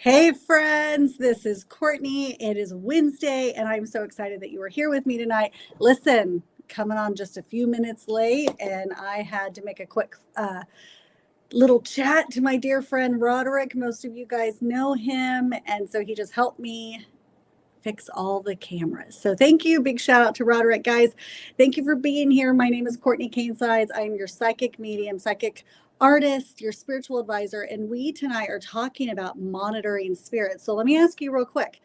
Hey friends, this is Courtney. It is Wednesday, and I'm so excited that you are here with me tonight. Listen, coming on just a few minutes late, and I had to make a quick little chat to my dear friend Roderick. Most of you guys know him, and so he just helped me fix all the cameras. So thank you. Big shout out to Roderick, guys. Thank you for being here. My name is Courtney Kane. I'm your psychic medium, psychic artist, your spiritual advisor, and we tonight are talking about monitoring spirits. So let me ask you real quick.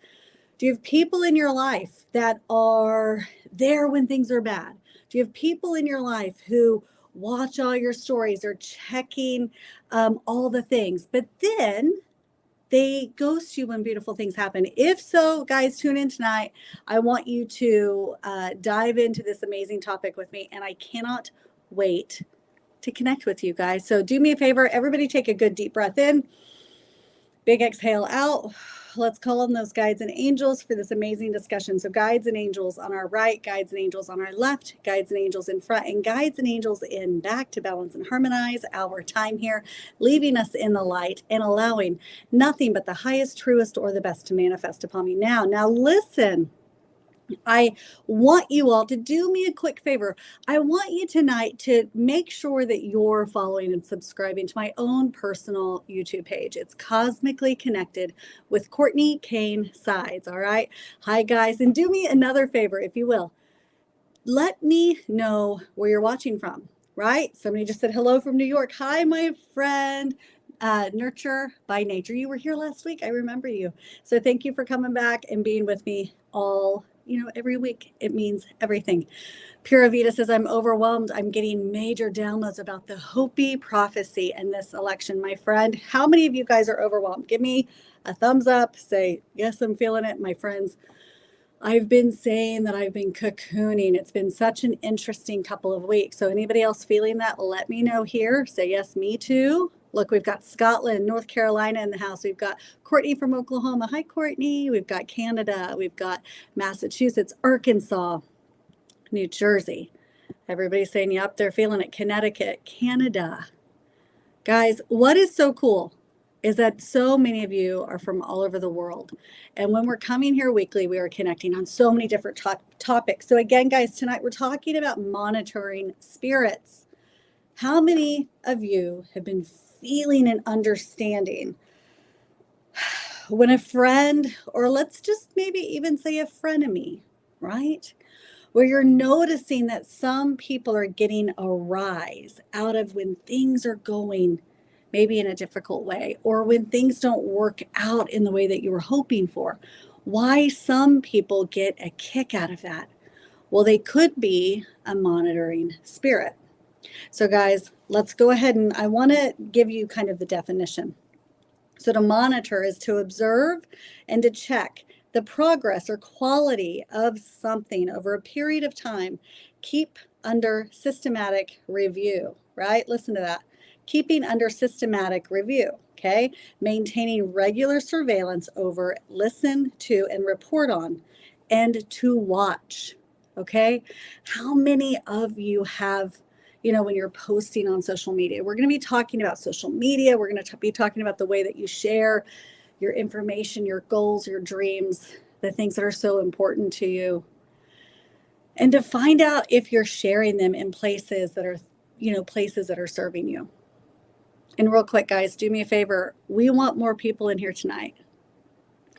Do you have people in your life that are there when things are bad? Do you have people in your life who watch all your stories or checking all the things, but then they ghost you when beautiful things happen? If so, guys, tune in tonight. I want you to dive into this amazing topic with me, and I cannot wait to connect with you guys. So do me a favor, everybody take a good deep breath in, big exhale out. Let's call on those guides and angels for this amazing discussion. So guides and angels on our right, guides and angels on our left, guides and angels in front, and guides and angels in back to balance and harmonize our time here, leaving us in the light and allowing nothing but the highest, truest, or the best to manifest upon me now. Now listen. I want you all to do me a quick favor. I want you tonight to make sure that you're following and subscribing to my own personal YouTube page. It's Cosmically Connected with Cortney Kane Sides. All right. Hi, guys. And do me another favor, if you will. Let me know where you're watching from, right? Somebody just said hello from New York. Hi, my friend. Nurture by Nature. You were here last week. I remember you. So thank you for coming back and being with me every week. It means everything. Pura Vida says, I'm overwhelmed. I'm getting major downloads about the Hopi prophecy and this election. My friend, how many of you guys are overwhelmed? Give me a thumbs up. Say, yes, I'm feeling it. My friends, I've been saying that I've been cocooning. It's been such an interesting couple of weeks. So anybody else feeling that, let me know here. Say, yes, me too. Look, we've got Scotland, North Carolina in the house. We've got Courtney from Oklahoma. Hi, Courtney. We've got Canada. We've got Massachusetts, Arkansas, New Jersey. Everybody's saying, yep, they're feeling it. Connecticut, Canada. Guys, what is so cool is that so many of you are from all over the world. And when we're coming here weekly, we are connecting on so many different topics. So again, guys, tonight we're talking about monitoring spirits. How many of you have been feeling and understanding when a friend, or let's just maybe even say a frenemy, right? Where you're noticing that some people are getting a rise out of when things are going maybe in a difficult way, or when things don't work out in the way that you were hoping for. Why some people get a kick out of that? Well, they could be a monitoring spirit. So guys, let's go ahead, and I want to give you kind of the definition. So to monitor is to observe and to check the progress or quality of something over a period of time. Keep under systematic review, right? Listen to that. Keeping under systematic review, okay? Maintaining regular surveillance over, listen to, and report on, and to watch, okay? How many of you have, when you're posting on social media? We're going to be talking about social media. We're going to be talking about the way that you share your information, your goals, your dreams, the things that are so important to you. And to find out if you're sharing them in places that are, places that are serving you. And real quick, guys, do me a favor. We want more people in here tonight.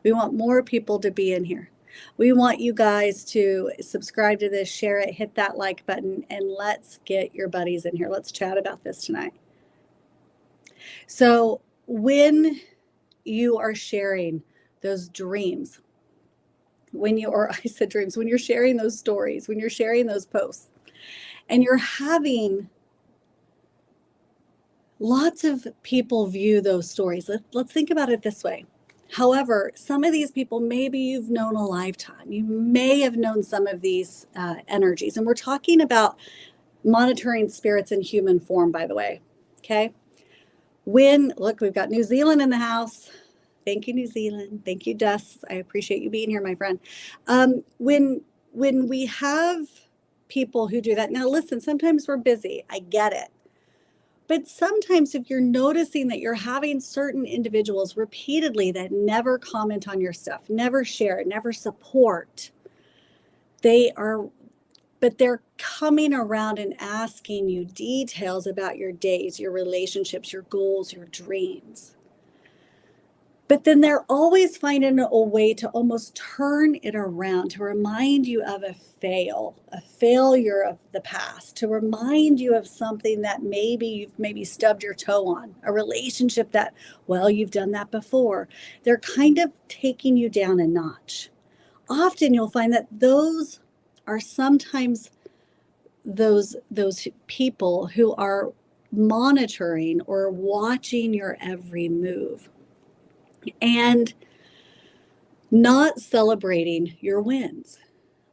We want more people to be in here. We want you guys to subscribe to this, share it, hit that like button, and let's get your buddies in here. Let's chat about this tonight. So when you are sharing those dreams, when you're sharing those stories, when you're sharing those posts, and you're having lots of people view those stories. Let's think about it this way. However, some of these people, maybe you've known a lifetime. You may have known some of these energies. And we're talking about monitoring spirits in human form, by the way. Okay. Look, we've got New Zealand in the house. Thank you, New Zealand. Thank you, Dust. I appreciate you being here, my friend. When we have people who do that, now listen, sometimes we're busy. I get it. But sometimes if you're noticing that you're having certain individuals repeatedly that never comment on your stuff, never share, never support, but they're coming around and asking you details about your days, your relationships, your goals, your dreams. But then they're always finding a way to almost turn it around, to remind you of a failure of the past, to remind you of something that maybe you've stubbed your toe on, a relationship that, well, you've done that before. They're kind of taking you down a notch. Often you'll find that those are sometimes those people who are monitoring or watching your every move and not celebrating your wins.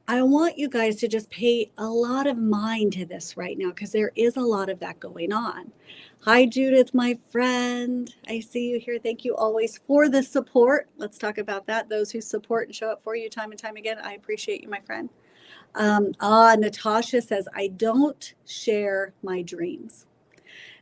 I want you guys to just pay a lot of mind to this right now because there is a lot of that going on. Hi, Judith, my friend. I see you here. Thank you always for the support. Let's talk about that. Those who support and show up for you time and time again. I appreciate you, my friend. Natasha says, I don't share my dreams.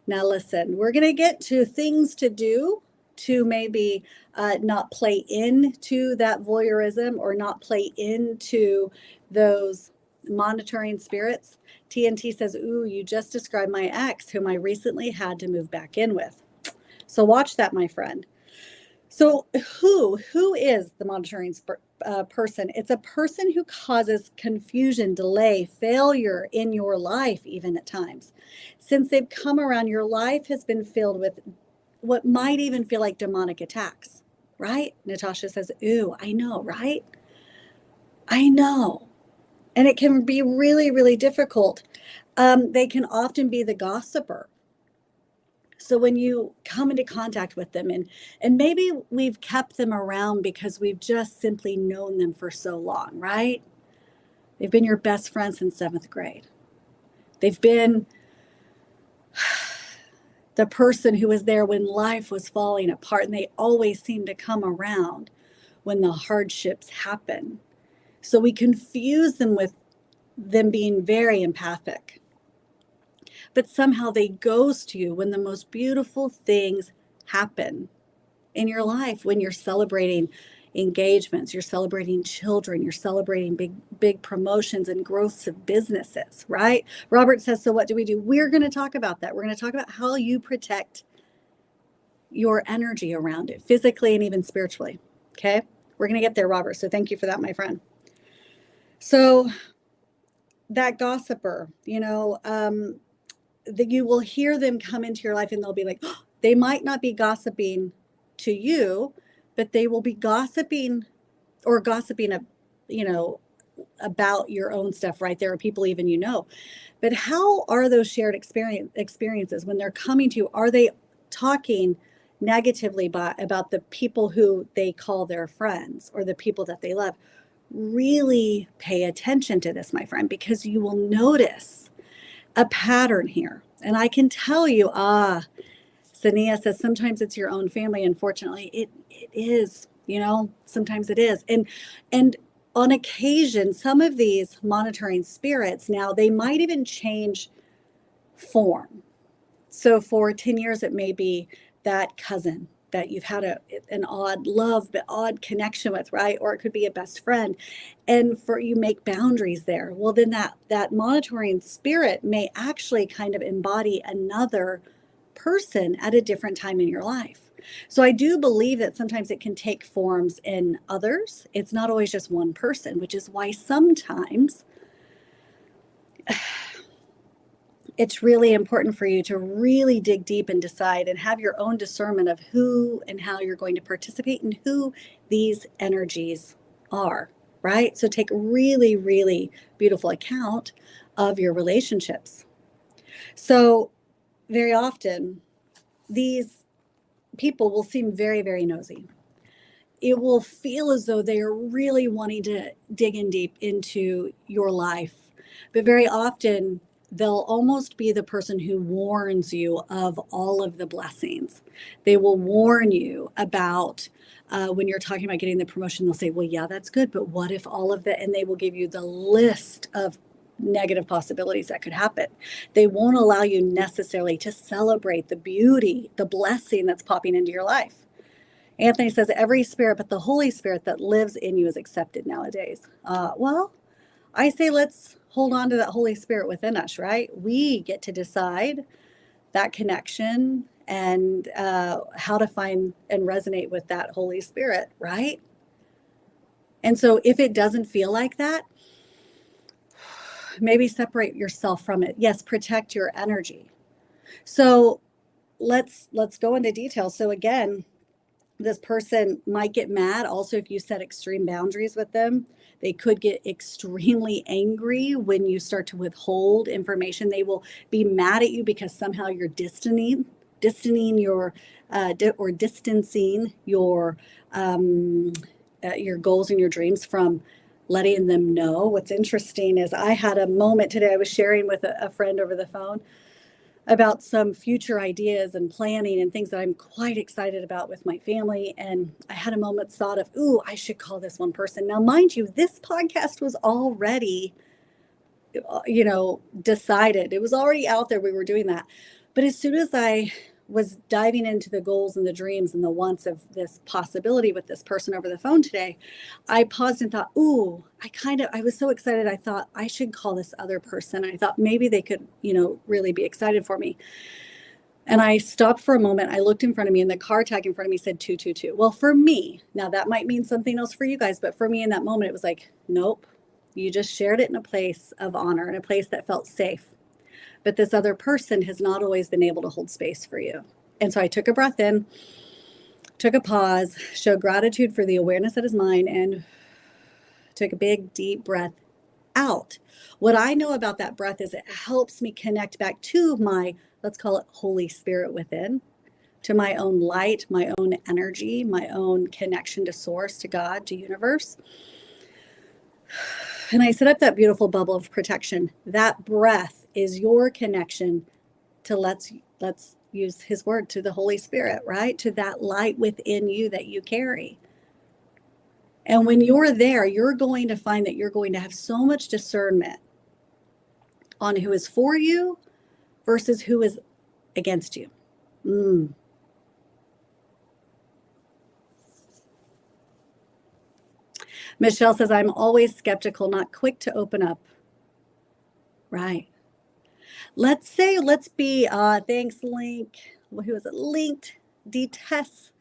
Now, listen, we're going to get to things to do to maybe not play into that voyeurism or not play into those monitoring spirits. TNT says, ooh, you just described my ex, whom I recently had to move back in with. So watch that, my friend. So who is the monitoring person? It's a person who causes confusion, delay, failure in your life, even at times. Since they've come around, your life has been filled with what might even feel like demonic attacks, right? Natasha says, ooh, I know, right? I know. And it can be really, really difficult. They can often be the gossiper. So when you come into contact with them, and maybe we've kept them around because we've just simply known them for so long, right? They've been your best friend since 7th grade. They've been the person who was there when life was falling apart, and they always seem to come around when the hardships happen. So we confuse them with them being very empathic. But somehow they ghost you when the most beautiful things happen in your life, when you're celebrating engagements, you're celebrating children, you're celebrating big promotions and growths of businesses, right? Robert says, so what do we do? We're going to talk about that. We're going to talk about how you protect your energy around it, physically and even spiritually. Okay. We're going to get there, Robert. So thank you for that, my friend. So that gossiper, that you will hear them come into your life and they'll be like, oh, they might not be gossiping to you, but they will be gossiping about your own stuff, right? There are people even but how are those shared experiences when they're coming to you? Are they talking negatively about the people who they call their friends or the people that they love? Really pay attention to this, my friend, because you will notice a pattern here. And I can tell you, Sania says, sometimes it's your own family. Unfortunately, it is, sometimes it is. And on occasion, some of these monitoring spirits, now they might even change form. So for 10 years, it may be that cousin that you've had an odd love, but odd connection with, right? Or it could be a best friend. And you make boundaries there. Well, then that monitoring spirit may actually kind of embody another person at a different time in your life. So I do believe that sometimes it can take forms in others. It's not always just one person, which is why sometimes it's really important for you to really dig deep and decide and have your own discernment of who and how you're going to participate and who these energies are, right? So take really, really beautiful account of your relationships. So very often, these people will seem very, very nosy. It will feel as though they are really wanting to dig in deep into your life. But very often, they'll almost be the person who warns you of all of the blessings. They will warn you about when you're talking about getting the promotion, they'll say, well, yeah, that's good, but what if all of that? And they will give you the list of negative possibilities that could happen. They won't allow you necessarily to celebrate the beauty, the blessing that's popping into your life. Anthony says every spirit but the Holy Spirit that lives in you is accepted nowadays. Well, I say let's hold on to that Holy Spirit within us, right? We get to decide that connection and how to find and resonate with that Holy Spirit, right? And so if it doesn't feel like that, maybe separate yourself from it. Yes, protect your energy. So let's go into detail. So again, this person might get mad. Also, if you set extreme boundaries with them, they could get extremely angry when you start to withhold information. They will be mad at you because somehow you're distancing your or distancing your goals and your dreams from letting them know. What's interesting is I had a moment today. I was sharing with a friend over the phone about some future ideas and planning and things that I'm quite excited about with my family. And I had a moment's thought of, ooh, I should call this one person. Now, mind you, this podcast was already, decided. It was already out there. We were doing that. But as soon as I was diving into the goals and the dreams and the wants of this possibility with this person over the phone today, I paused and thought, ooh, I was so excited. I thought I should call this other person. I thought maybe they could, really be excited for me. And I stopped for a moment. I looked in front of me and the car tag in front of me said 222. Well, for me, now that might mean something else for you guys, but for me in that moment, it was like, nope, you just shared it in a place of honor, in a place that felt safe. But this other person has not always been able to hold space for you. And so I took a breath in, took a pause, showed gratitude for the awareness that is mine, and took a big, deep breath out. What I know about that breath is it helps me connect back to my, let's call it Holy Spirit within, to my own light, my own energy, my own connection to source, to God, to universe. And I set up that beautiful bubble of protection. That breath is your connection to let's use his word, to the Holy Spirit, right? To that light within you that you carry. And when you're there, you're going to find that you're going to have so much discernment on who is for you versus who is against you. Michelle says, I'm always skeptical, not quick to open up. Right. Let's be, thanks, Link. Who was it? Linked Detest.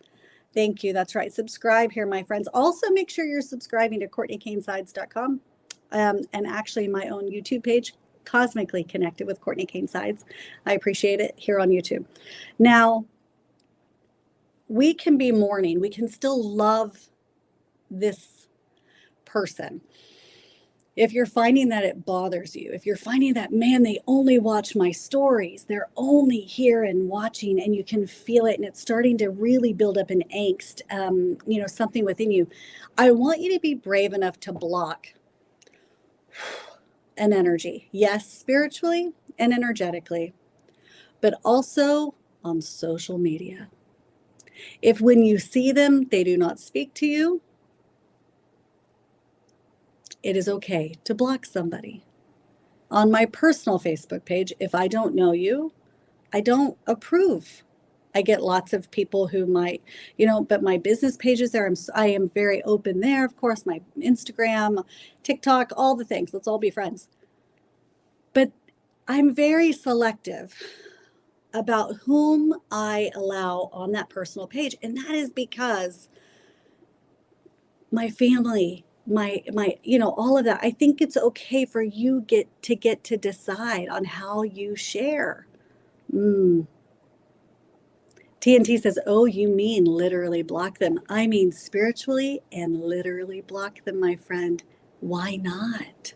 Thank you. That's right. Subscribe here, my friends. Also, make sure you're subscribing to CourtneyKaneSides.com and actually my own YouTube page, Cosmically Connected with Cortney Kane Sides. I appreciate it here on YouTube. Now, we can be mourning. We can still love this person. If you're finding that it bothers you, if you're finding that, man, they only watch my stories, they're only here and watching, and you can feel it, and it's starting to really build up an angst, something within you, I want you to be brave enough to block an energy. Yes, spiritually and energetically, but also on social media. If when you see them, they do not speak to you, it is okay to block somebody. On my personal Facebook page, if I don't know you, I don't approve. I get lots of people who might, but my business pages there, I am very open there. Of course, my Instagram, TikTok, all the things. Let's all be friends. But I'm very selective about whom I allow on that personal page. And that is because my family, my all of that, I think it's okay for you get to decide on how you share. TNT says, oh, you mean literally block them? I mean spiritually and literally block them, my friend. Why not?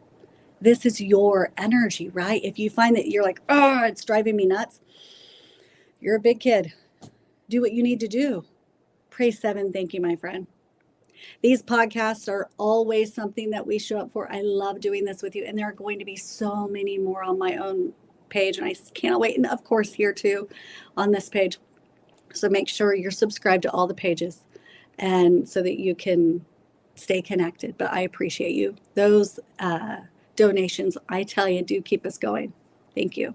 This is your energy, right? If you find that you're like, oh, it's driving me nuts, you're a big kid. Do what you need to do. Pray 7. Thank you, my friend. These podcasts are always something that we show up for. I love doing this with you. And there are going to be so many more on my own page. And I can't wait. And of course, here too on this page. So make sure you're subscribed to all the pages and so that you can stay connected. But I appreciate you. Those donations, I tell you, do keep us going. Thank you.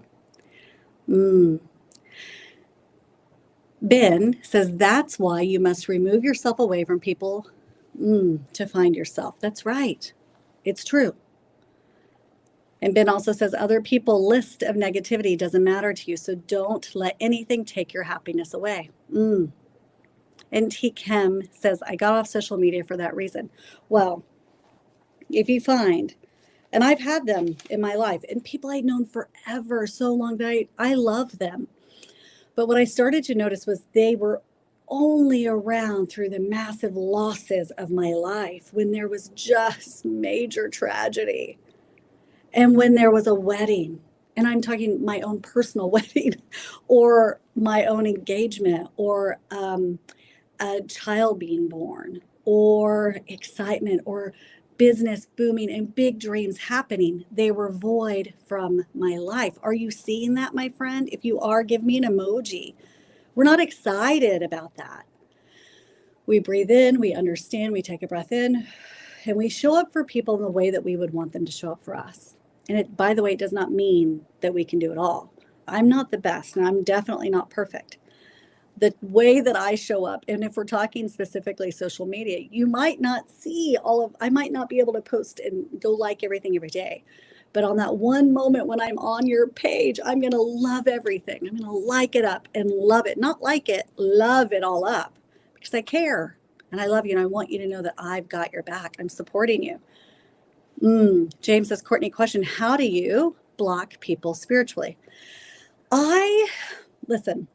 Ben says, that's why you must remove yourself away from people to find yourself. That's right. It's true. And Ben also says, other people list of negativity doesn't matter to you, so don't let anything take your happiness away. And T. Kim says, I got off social media for that reason. Well, if you find, and I've had them in my life, and people I'd known forever, so long that I love them. But what I started to notice was they were only around through the massive losses of my life when there was just major tragedy. And when there was a wedding, and I'm talking my own personal wedding, or my own engagement, or a child being born, or excitement, or business booming and big dreams happening, they were void from my life. Are you seeing that, my friend? If you are, give me an emoji. We're not excited about that. We breathe in, we understand, we take a breath in, and we show up for people in the way that we would want them to show up for us. And it, by the way, it does not mean that we can do it all. I'm not the best, and I'm definitely not perfect. The way that I show up, and if we're talking specifically social media, you might not see I might not be able to post and go like everything every day. But on that one moment when I'm on your page, I'm going to love everything. I'm going to like it up and love it. Not like it, love it all up, because I care and I love you and I want you to know that I've got your back. I'm supporting you. James says, Courtney, question, how do you block people spiritually? Listen,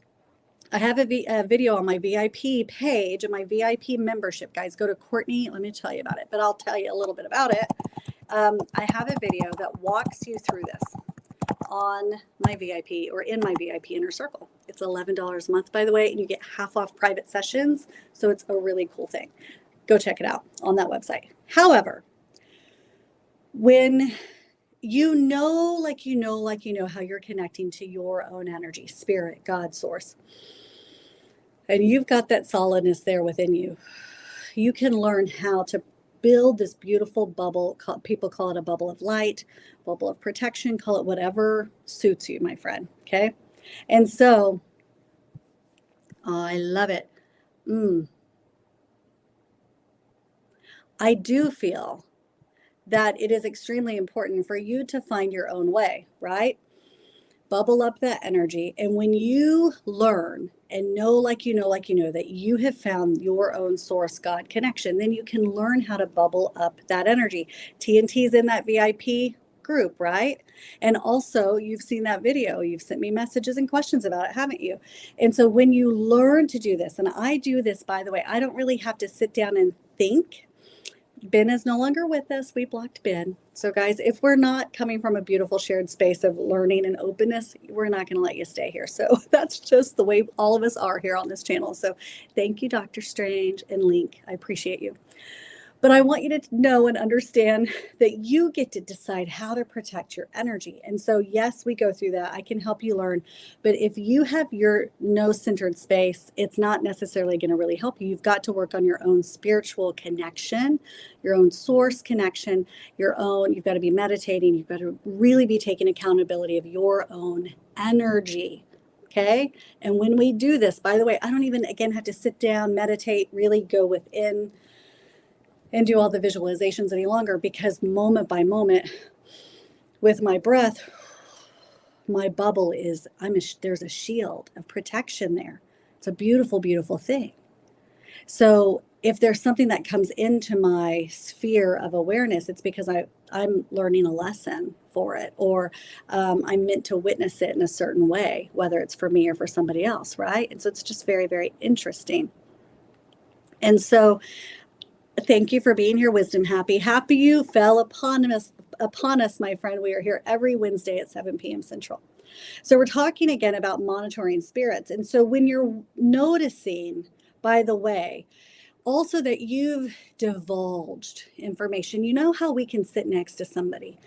I have a video on my VIP page and my VIP membership, guys. Go to Cortney. Let me tell you about it, but I'll tell you a little bit about it. I have a video that walks you through this on my VIP or in my VIP inner circle. It's $11 a month, by the way, and you get half off private sessions. So it's a really cool thing. Go check it out on that website. However, when you know how you're connecting to your own energy, spirit, God, source, and you've got that solidness there within you, you can learn how to build this beautiful bubble. People call it a bubble of light, bubble of protection, call it whatever suits you, my friend. Okay. And so I love it. I do feel that it is extremely important for you to find your own way, right? Bubble up that energy. And when you learn and know that you have found your own source God connection, then you can learn how to bubble up that energy. TNT's in that VIP group, right? And also you've seen that video. You've sent me messages and questions about it, haven't you? And so when you learn to do this, and I do this, by the way, I don't really have to sit down and think. Ben is no longer with us. We blocked Ben. So guys, if we're not coming from a beautiful shared space of learning and openness, we're not going to let you stay here. So that's just the way all of us are here on this channel. So thank you, Dr. Strange and Link. I appreciate you. But I want you to know and understand that you get to decide how to protect your energy. And so, yes, we go through that. I can help you learn. But if you have your no-centered space, it's not necessarily going to really help you. You've got to work on your own spiritual connection, your own source connection, you've got to be meditating. You've got to really be taking accountability of your own energy. Okay. And when we do this, by the way, I don't even, again, have to sit down, meditate, really go within and do all the visualizations any longer, because moment by moment with my breath, my bubble is, there's a shield of protection there. It's a beautiful, beautiful thing. So if there's something that comes into my sphere of awareness, it's because I'm learning a lesson for it, or I'm meant to witness it in a certain way, whether it's for me or for somebody else, right? And so it's just very, very interesting. And so thank you for being here, Wisdom Happy. Happy you fell upon us, my friend. We are here every Wednesday at 7 p.m. Central. So we're talking again about monitoring spirits. And so when you're noticing, by the way, also that you've divulged information, you know how we can sit next to somebody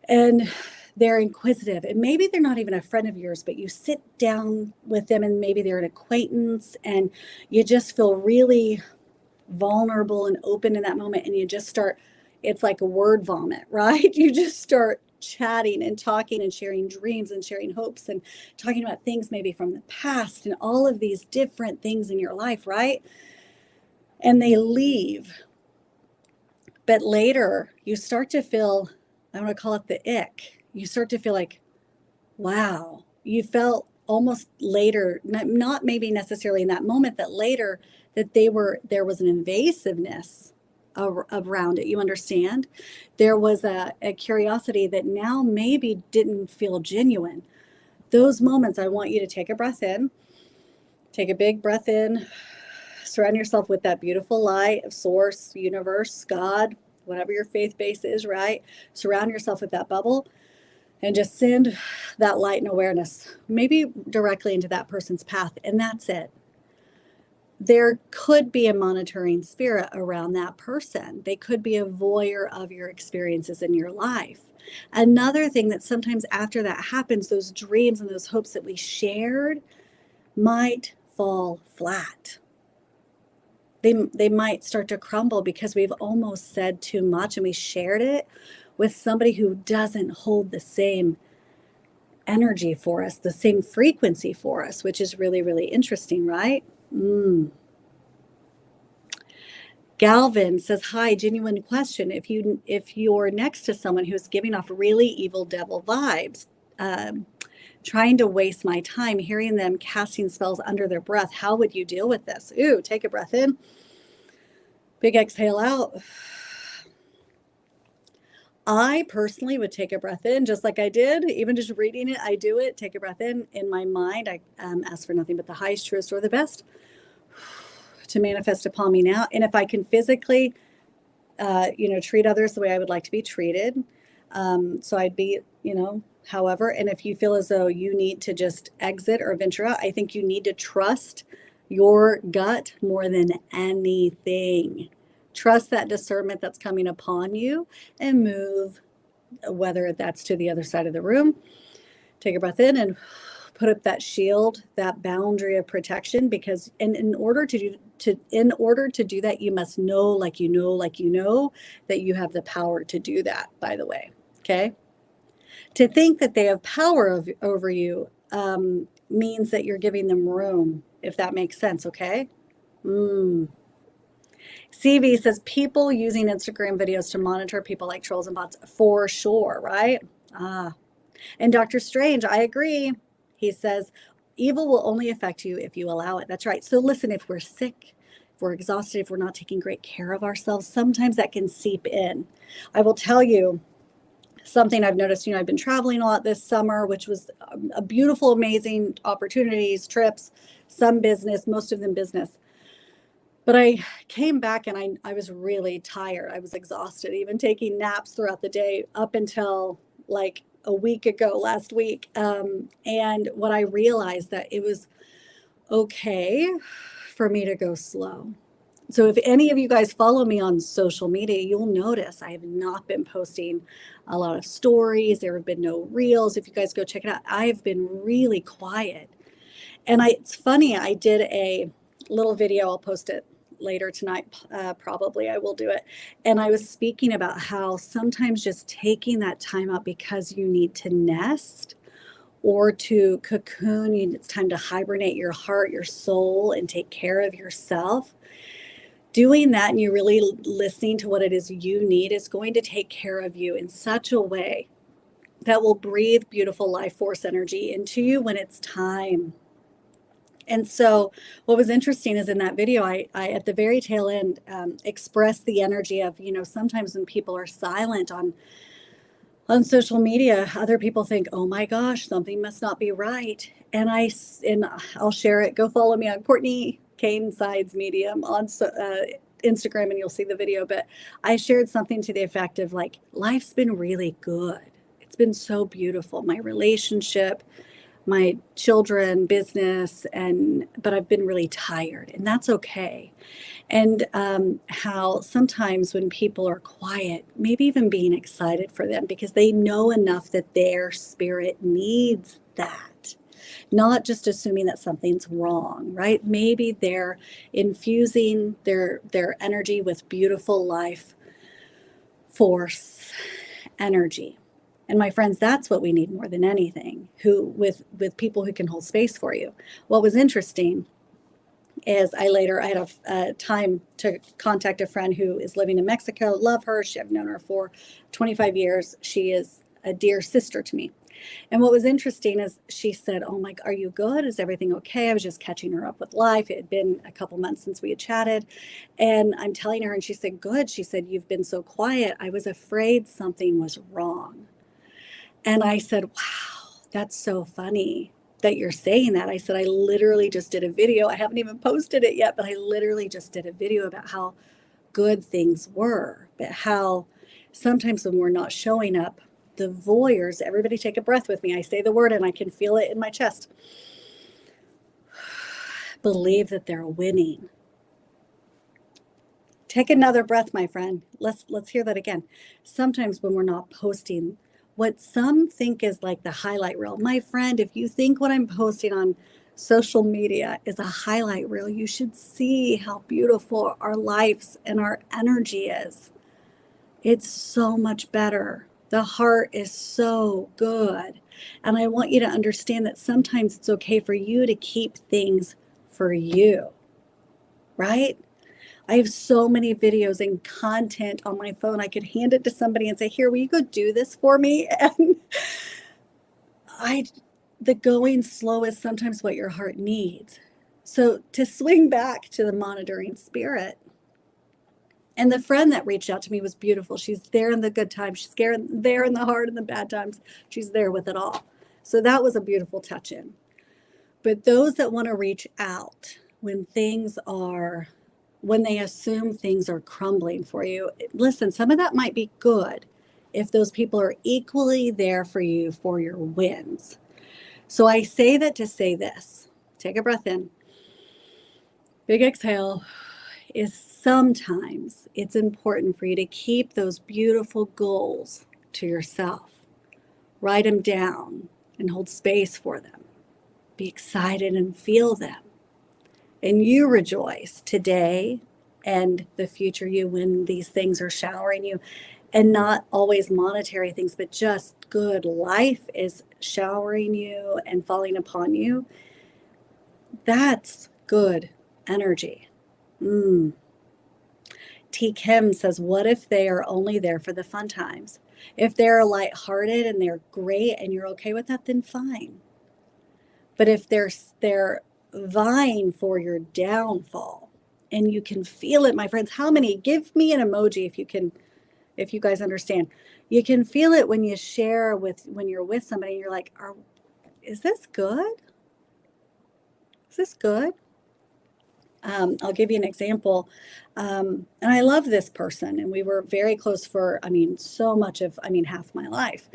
and they're inquisitive, and maybe they're not even a friend of yours, but you sit down with them and maybe they're an acquaintance and you just feel really vulnerable and open in that moment, and you just start it's like a word vomit, right? You just start chatting and talking and sharing dreams and sharing hopes and talking about things maybe from the past and all of these different things in your life, right? And they leave. But later you start to feel, I want to call it the ick. You start to feel like, wow, you felt almost later, not maybe necessarily in that moment, that later that there was an invasiveness around it. You understand? There was a curiosity that now maybe didn't feel genuine. Those moments, I want you to take a breath in, take a big breath in, surround yourself with that beautiful light of source, universe, God, whatever your faith base is, right? Surround yourself with that bubble and just send that light and awareness, maybe directly into that person's path. And that's it. There could be a monitoring spirit around that person. They could be a voyeur of your experiences in your life. Another thing that sometimes after that happens, those dreams and those hopes that we shared might fall flat. They might start to crumble because we've almost said too much and we shared it with somebody who doesn't hold the same energy for us, the same frequency for us, which is really, really interesting, right? Galvin says, hi, genuine question. If you're next to someone who's giving off really evil devil vibes, trying to waste my time hearing them casting spells under their breath, how would you deal with this? Ooh, take a breath in. Big exhale out. I personally would take a breath in, just like I did, even just reading it, I do it, take a breath in my mind. I ask for nothing but the highest, truest, or the best to manifest upon me now. And if I can physically, treat others the way I would like to be treated. So I'd be, however, and if you feel as though you need to just exit or venture out, I think you need to trust your gut more than anything. Trust that discernment that's coming upon you and move, whether that's to the other side of the room. Take a breath in and put up that shield, that boundary of protection, because in order to do that, you must know, like you know, that you have the power to do that, by the way. Okay. To think that they have power over you means that you're giving them room, if that makes sense. Okay. CV says people using Instagram videos to monitor people like trolls and bots, for sure, right? And Dr. Strange, I agree. He says, evil will only affect you if you allow it. That's right. So listen, if we're sick, if we're exhausted, if we're not taking great care of ourselves, sometimes that can seep in. I will tell you something I've noticed, I've been traveling a lot this summer, which was a beautiful, amazing opportunities, trips, some business, most of them business. But I came back and I was really tired. I was exhausted, even taking naps throughout the day up until like a week ago, last week. And what I realized that it was okay for me to go slow. So if any of you guys follow me on social media, you'll notice I have not been posting a lot of stories. There have been no reels. If you guys go check it out, I've been really quiet. And it's funny, I did a little video. I'll post it later tonight. Probably I will do it. And I was speaking about how sometimes just taking that time out because you need to nest or to cocoon, it's time to hibernate your heart, your soul, and take care of yourself. Doing that and you're really listening to what it is you need is going to take care of you in such a way that will breathe beautiful life force energy into you when it's time. And so what was interesting is in that video, I at the very tail end expressed the energy of, sometimes when people are silent on social media, other people think, oh my gosh, something must not be right. And I'll share it. Go follow me on Cortney Kane Sides Medium on Instagram and you'll see the video. But I shared something to the effect of like, life's been really good. It's been so beautiful. My relationship, my children, business, but I've been really tired, and that's okay. And how sometimes when people are quiet, maybe even being excited for them because they know enough that their spirit needs that, not just assuming that something's wrong, right? Maybe they're infusing their energy with beautiful life force, energy. And my friends, that's what we need more than anything, with people who can hold space for you. What was interesting is I had a time to contact a friend who is living in Mexico. Love her. I've known her for 25 years. She is a dear sister to me. And what was interesting is she said, "Oh my, are you good? Is everything okay?" I was just catching her up with life. It had been a couple months since we had chatted. And I'm telling her, and she said, "Good." She said, "You've been so quiet. I was afraid something was wrong." And I said, "Wow, that's so funny that you're saying that." I said, "I literally just did a video. I haven't even posted it yet, but I literally just did a video about how good things were, but how sometimes when we're not showing up, the voyeurs," everybody take a breath with me. I say the word and I can feel it in my chest, believe that they're winning. Take another breath, my friend. Let's hear that again. Sometimes when we're not posting what some think is like the highlight reel, my friend, if you think what I'm posting on social media is a highlight reel, you should see how beautiful our lives and our energy is. It's so much better. The heart is so good. And I want you to understand that sometimes it's okay for you to keep things for you, right? I have so many videos and content on my phone. I could hand it to somebody and say, "Here, will you go do this for me?" And the going slow is sometimes what your heart needs. So to swing back to the monitoring spirit, and the friend that reached out to me was beautiful. She's there in the good times. She's there in the hard and the bad times. She's there with it all. So that was a beautiful touch in. But those that want to reach out when they assume things are crumbling for you, listen, some of that might be good if those people are equally there for you for your wins. So I say that to say this. Take a breath in. Big exhale. Is sometimes it's important for you to keep those beautiful goals to yourself. Write them down and hold space for them. Be excited and feel them. And you rejoice today and the future you when these things are showering you, and not always monetary things, but just good life is showering you and falling upon you. That's good energy. T. Kim says, "What if they are only there for the fun times? If they're lighthearted and they're great and you're okay with that, then fine. But if they're vying for your downfall and you can feel it," my friends, how many? Give me an emoji if you guys understand. You can feel it when you share when you're with somebody and you're like, is this good? Is this good? I'll give you an example. And I love this person, and we were very close for, half my life.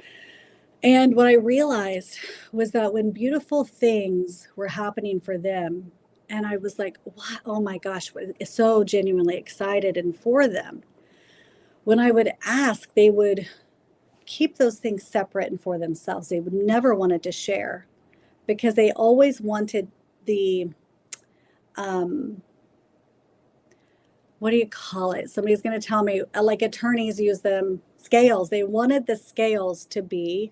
And what I realized was that when beautiful things were happening for them, and I was like, "What? Oh my gosh," so genuinely excited and for them. When I would ask, they would keep those things separate and for themselves. They would never wanted to share because they always wanted the what do you call it? Somebody's going to tell me, like attorneys use them, scales. They wanted the scales to be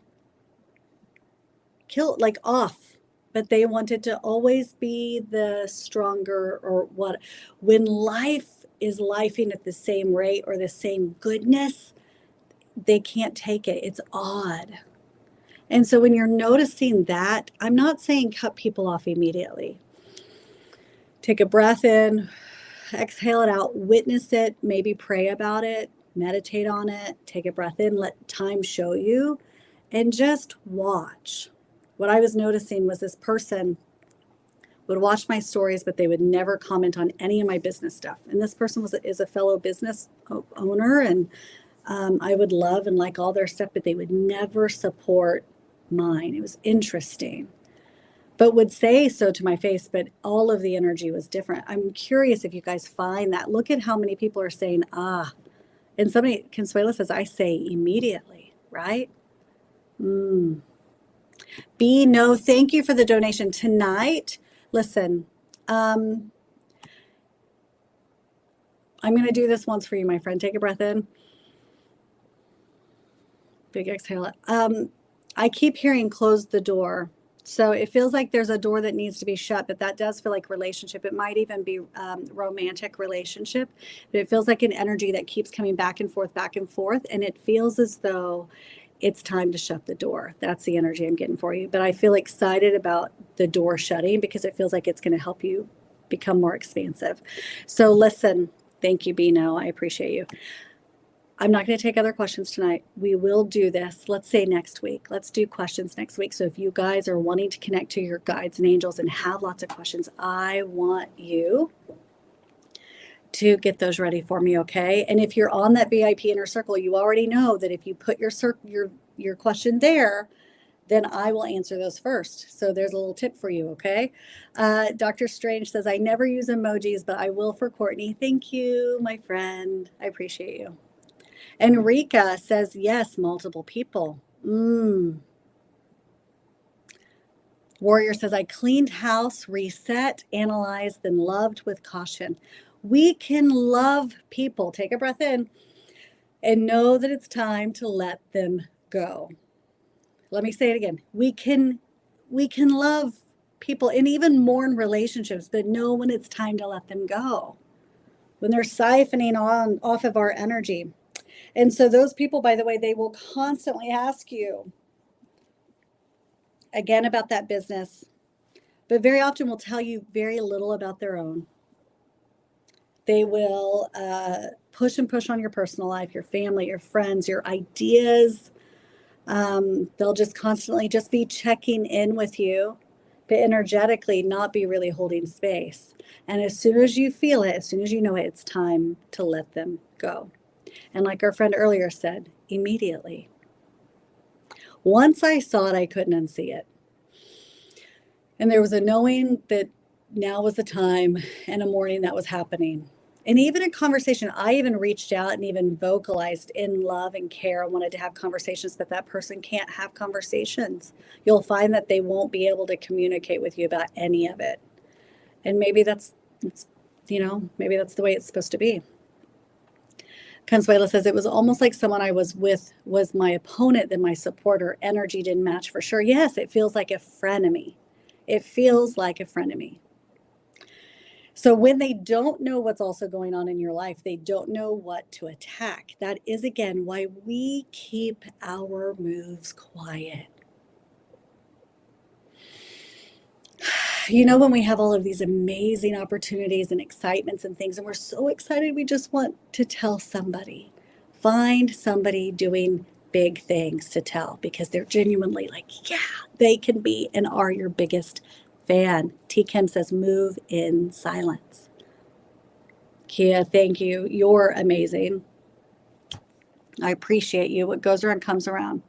killed, like off, but they wanted to always be the stronger or what. When life is lifing at the same rate or the same goodness, they can't take it. It's odd. And so when you're noticing that, I'm not saying cut people off immediately. Take a breath in, exhale it out, witness it, maybe pray about it, meditate on it, take a breath in, let time show you, and just watch. What I was noticing was this person would watch my stories, but they would never comment on any of my business stuff. And this person is a fellow business owner, and I would love and like all their stuff, but they would never support mine. It was interesting, but would say so to my face, but all of the energy was different. I'm curious if you guys find that. Look at how many people are saying, and somebody, Consuela says, "I say immediately," right? No, thank you for the donation tonight. Listen, I'm going to do this once for you, my friend. Take a breath in. Big exhale. I keep hearing close the door. So it feels like there's a door that needs to be shut, but that does feel like relationship. It might even be romantic relationship, but it feels like an energy that keeps coming back and forth. And it feels as though it's time to shut the door. That's the energy I'm getting for you. But I feel excited about the door shutting because it feels like it's going to help you become more expansive. So listen, thank you, Bino. I appreciate you. I'm not going to take other questions tonight. We will do this, let's say next week. Let's do questions next week. So if you guys are wanting to connect to your guides and angels and have lots of questions, I want you to get those ready for me, okay? And if you're on that VIP inner circle, you already know that if you put your question there, then I will answer those first. So there's a little tip for you, okay? Dr. Strange says, I never use emojis, but I will for Courtney. Thank you, my friend. I appreciate you. Enrica says, yes, multiple people. Warrior says, I cleaned house, reset, analyzed, then loved with caution. We can love people. Take a breath in and know that it's time to let them go. Let me say it again. We can love people and even mourn relationships, but know when it's time to let them go, when they're siphoning off of our energy. And so those people, by the way, they will constantly ask you again about that business, but very often will tell you very little about their own. They will push on your personal life, your family, your friends, your ideas. They'll just constantly just be checking in with you, but energetically not be really holding space. And as soon as you feel it, as soon as you know it, it's time to let them go. And like our friend earlier said, immediately. Once I saw it, I couldn't unsee it. And there was a knowing that now was the time and a morning that was happening. And even in conversation, I even reached out and even vocalized in love and care. I wanted to have conversations, but that person can't have conversations. You'll find that they won't be able to communicate with you about any of it. And maybe that's maybe that's the way it's supposed to be. Consuela says, it was almost like someone I was with was my opponent than my supporter. Energy didn't match for sure. Yes, it feels like a frenemy. It feels like a frenemy. So when they don't know what's also going on in your life, they don't know what to attack. That is, again, why we keep our moves quiet. You know, when we have all of these amazing opportunities and excitements and things, and we're so excited, we just want to tell somebody. Find somebody doing big things to tell because they're genuinely like, yeah, they can be and are your biggest fan. T. Kim says, move in silence. Kia, thank you. You're amazing. I appreciate you. What goes around comes around.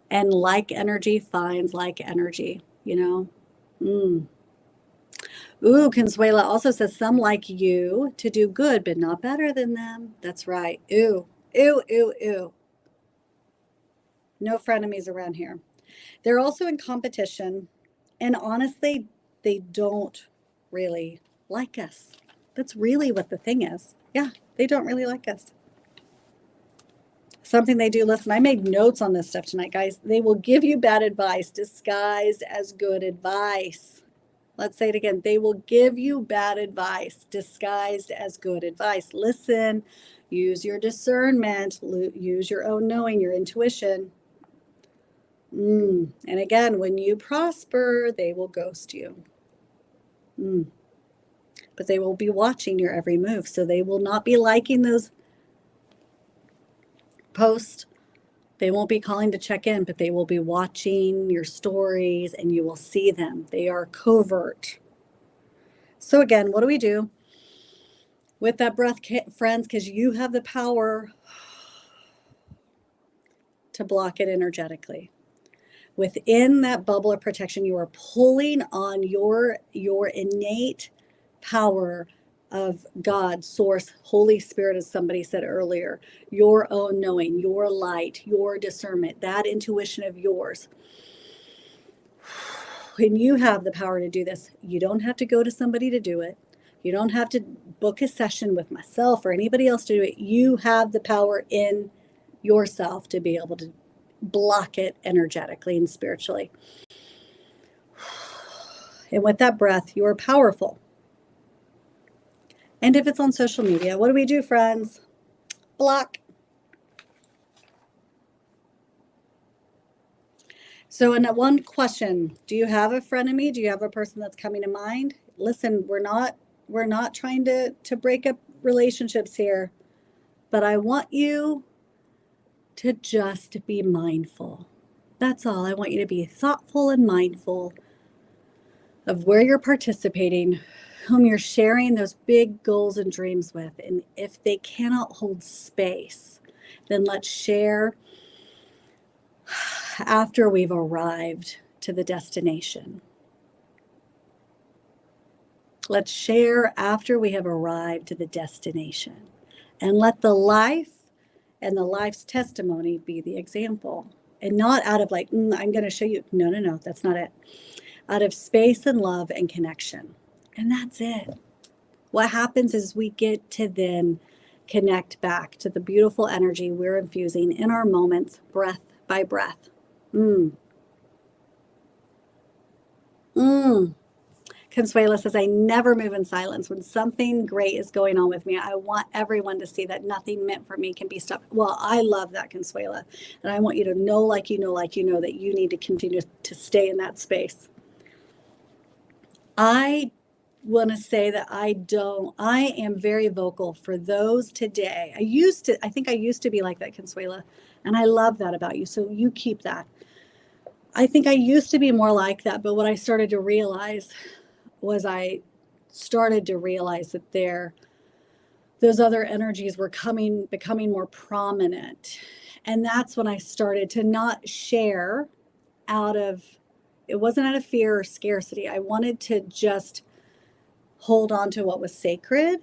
And like energy finds like energy, you know? Ooh, Consuela also says, some like you to do good, but not better than them. That's right. Ooh, ooh, ooh, ooh. No frenemies around here. They're also in competition. And honestly, they don't really like us. That's really what the thing is. Yeah, they don't really like us. Something they do, listen, I made notes on this stuff tonight, guys. They will give you bad advice disguised as good advice. Let's say it again. They will give you bad advice disguised as good advice. Listen, use your discernment, use your own knowing, your intuition. And again, when you prosper, they will ghost you. But they will be watching your every move. So they will not be liking those posts. They won't be calling to check in, but they will be watching your stories and you will see them. They are covert. So again, what do we do with that breath, friends? Because you have the power to block it energetically. Within that bubble of protection, you are pulling on your innate power of God, source, Holy Spirit, as somebody said earlier, your own knowing, your light, your discernment, that intuition of yours. When you have the power to do this, you don't have to go to somebody to do it. You don't have to book a session with myself or anybody else to do it. You have the power in yourself to be able to block it energetically and spiritually. And with that breath, you are powerful. And if it's on social media, what do we do, friends? Block. So, in that one question, do you have a frenemy? Do you have a person that's coming to mind? Listen, we're not trying to break up relationships here, but I want you to just be mindful. That's all. I want you to be thoughtful and mindful of where you're participating, whom you're sharing those big goals and dreams with. And if they cannot hold space, then let's share after we've arrived to the destination. Let's share after we have arrived to the destination. And let the life and the life's testimony be the example. And not out of like, I'm going to show you. No, that's not it. Out of space and love and connection. And that's it. What happens is we get to then connect back to the beautiful energy we're infusing in our moments, breath by breath. Consuela says, I never move in silence. When something great is going on with me, I want everyone to see that nothing meant for me can be stopped. Well, I love that, Consuela. And I want you to know, like you know, that you need to continue to stay in that space. I want to say that I am very vocal for those today. I think I used to be like that, Consuela. And I love that about you. So you keep that. I think I used to be more like that. But what I started to realize was that those other energies were becoming more prominent. And that's when I started to not share it wasn't out of fear or scarcity. I wanted to just hold on to what was sacred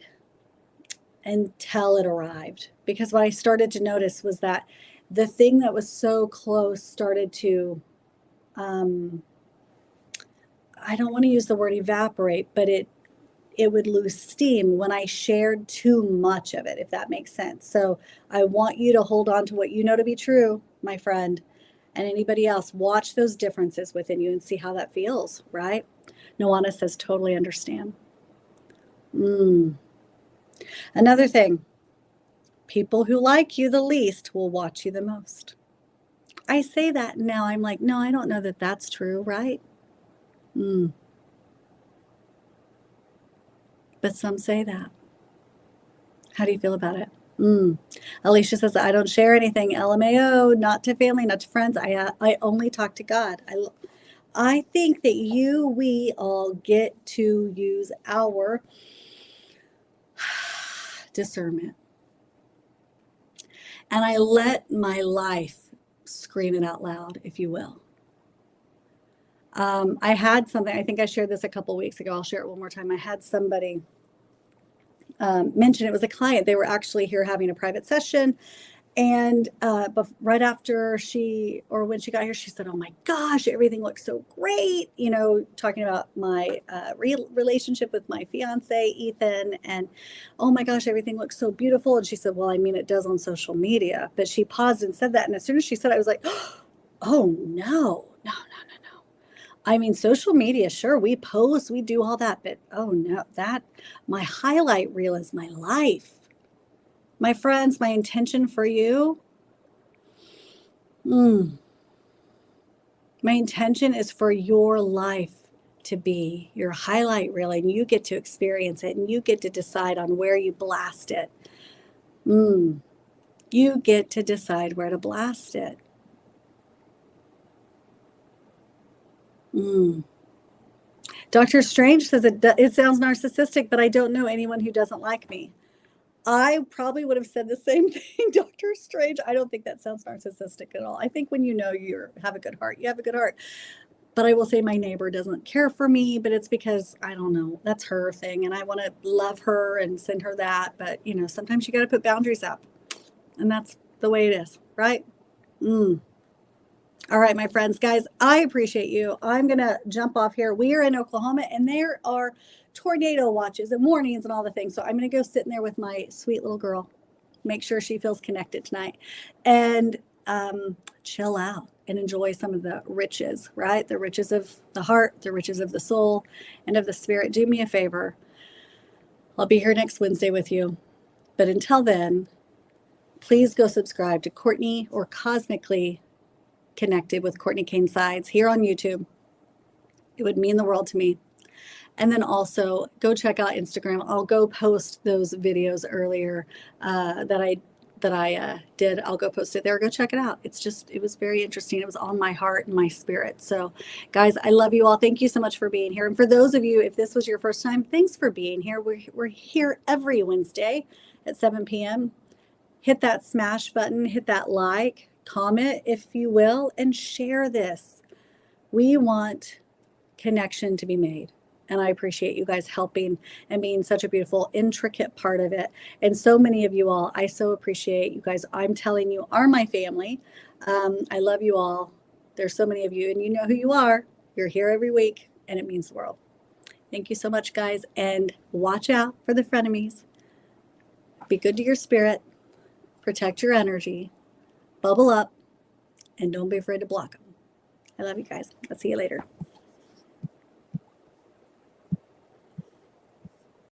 until it arrived. Because what I started to notice was that the thing that was so close started to, I don't want to use the word evaporate, but it would lose steam when I shared too much of it, if that makes sense. So I want you to hold on to what you know to be true, my friend, and anybody else. Watch those differences within you and see how that feels, right? Noana says, totally understand. Another thing, people who like you the least will watch you the most. I say that now, I'm like, no, I don't know that that's true, right? But some say that. How do you feel about it? Alicia says, I don't share anything. LMAO, not to family, not to friends. I only talk to God. I think that we all get to use our discernment. And I let my life scream it out loud, if you will. I had something, I think I shared this a couple weeks ago. I'll share it one more time. I had somebody mention it was a client. They were actually here having a private session. And right after when she got here, she said, oh my gosh, everything looks so great. Talking about my relationship with my fiance, Ethan. And oh my gosh, everything looks so beautiful. And she said, well, I mean, it does on social media. But she paused and said that. And as soon as she said it, I was like, oh no. I mean, social media, sure, we post, we do all that, but oh no, my highlight reel is my life. My friends, my intention for you, my intention is for your life to be your highlight reel, and you get to experience it, and you get to decide on where you blast it. You get to decide where to blast it. Dr. Strange says it sounds narcissistic, but I don't know anyone who doesn't like me. I probably would have said the same thing, Dr. Strange. I don't think that sounds narcissistic at all. I think when you have a good heart, you have a good heart. But I will say my neighbor doesn't care for me, but it's because, I don't know, that's her thing. And I want to love her and send her that. But, sometimes you got to put boundaries up. And that's the way it is, right? All right, my friends, guys, I appreciate you. I'm going to jump off here. We are in Oklahoma, and there are tornado watches and warnings and all the things. So I'm going to go sit in there with my sweet little girl, make sure she feels connected tonight. And chill out and enjoy some of the riches, right? The riches of the heart, the riches of the soul, and of the spirit. Do me a favor. I'll be here next Wednesday with you. But until then, please go subscribe to Cortney or Cosmically Connected with Cortney Kane Sides here on YouTube. It would mean the world to me. And then also go check out Instagram. I'll go post those videos earlier that I did. I'll go post it there. Go check it out. It was very interesting. It was on my heart and my spirit. So guys, I love you all. Thank you so much for being here. And for those of you, if this was your first time, thanks for being here. We're here every Wednesday at 7 p.m. Hit that smash button, hit that like, comment if you will, and share this. We want connection to be made. And I appreciate you guys helping and being such a beautiful, intricate part of it. And so many of you all, I so appreciate you guys. I'm telling you, are my family. I love you all. There's so many of you, and you know who you are. You're here every week, and it means the world. Thank you so much, guys. And watch out for the frenemies. Be good to your spirit. Protect your energy. Bubble up. And don't be afraid to block them. I love you guys. I'll see you later.